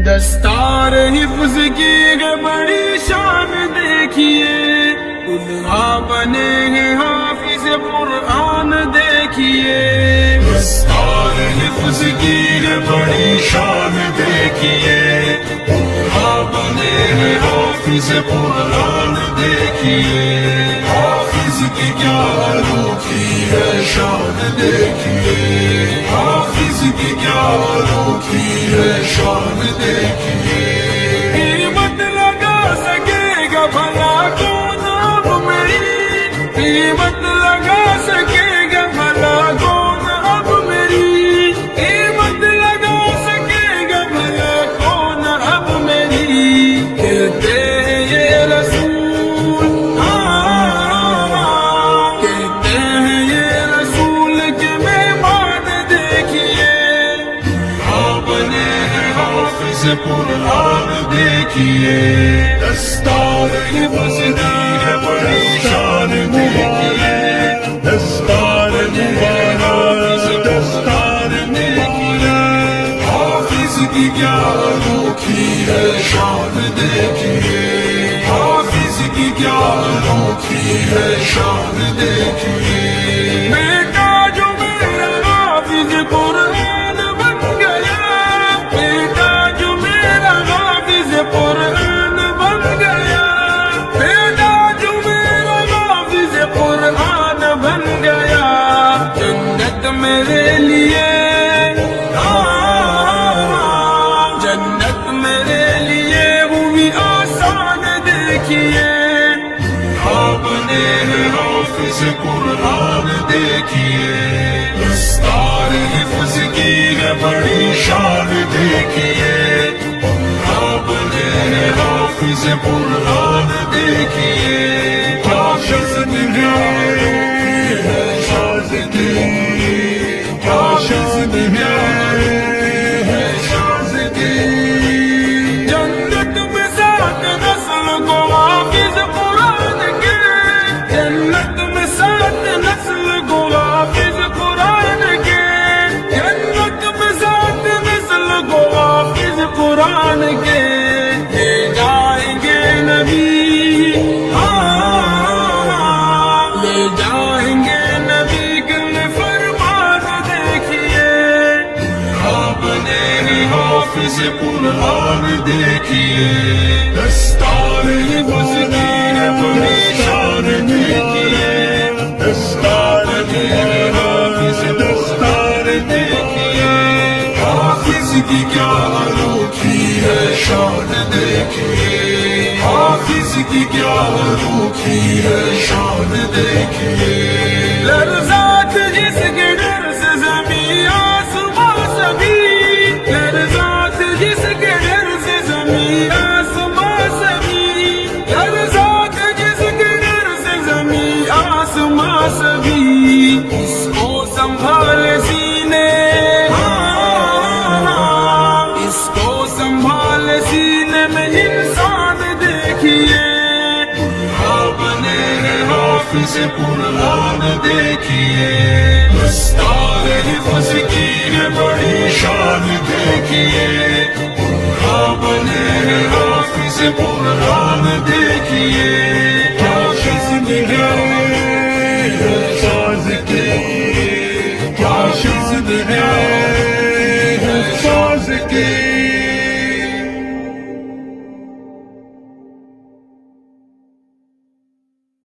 دستار حفظ کی ہے بڑی شان دیکھیے، دلہا بنے ہیں حافظ قرآن دیکھیے، دستار حفظ کی ہے بڑی شان دیکھیے، دلہا بنے ہیں حافظ قرآن دیکھیے، حافظ کی کیا انوکھی ہے شان دیکھیے، حافظ کی کیا انوکھی ہے شان دیکھیے، قیمت لگا سکے گا بھلا کون اب میری، قیمت لگا سکے گا بھلا کون اب میری، قیمت لگا سکے گا بھلا کون اب میری، کہتے ہیں یہ رسول، کہتے ہیں یہ رسول کے مہمان دیکھیے، آپ نے حافظ قرآن دیکھیے، دستار حفظ کی ہے بڑی شان دیکھیے، دستار حافظ دستار دیکھیے، حافظ کی کیا انوکھی ہے شان دیکھیے، حافظ کی کیا انوکھی ہے شان دیکھیے، بیٹا جو میرا حافظ قرآن بن گیا، بیٹا جو میرا حافظ قرآن بن گیا، بیٹا جو میرا حافظ قرآن بن گیا، جنت میرے لیے، جنت میرے لیے ہوئی آسان دیکھیے، آپ نے حافظ قرآن دیکھیے، دستار حفظ کی ہے بڑی شان دیکھیے، آپ نے حافظ قرآن دیکھیے، حافظ کی ہے شازدی، حافظ کی ہے شازدی، جنت میں سات نسل کو حافظ قرآن کے، جنت میں سات نسل کو حافظ قرآن کے، جنت میں سات نسل کو حافظ قرآن کے، لے جائیں گے نبی، لے جائیں گے نبی کل فرمان دیکھیے، آپ نے حافظ قرآن دیکھیے، دستار حفظ کی ہے بڑی شان دیکھیے، دستار حافظ دستار دیکھیے، حافظ کی کیا انوکھی ہے شان دیکھیے، حافظ کی کیا انوکھی ہے شان دیکھیے، لرزات جس کے ڈر سے زمین آسمان سبھی، لرزات جس کے ڈر سے زمین آسمان سبھی، لرزات جس کے ڈر سے زمین آسمان سبھی، اس کو سنبھال سینے، اس کو سنبھال سینے میں انسان دیکھیے، آپ نے حافظ قرآن دیکھیے، دستار حفظ کی ہے بڑی شان دیکھیے، آپ نے حافظ قرآن دیکھیے،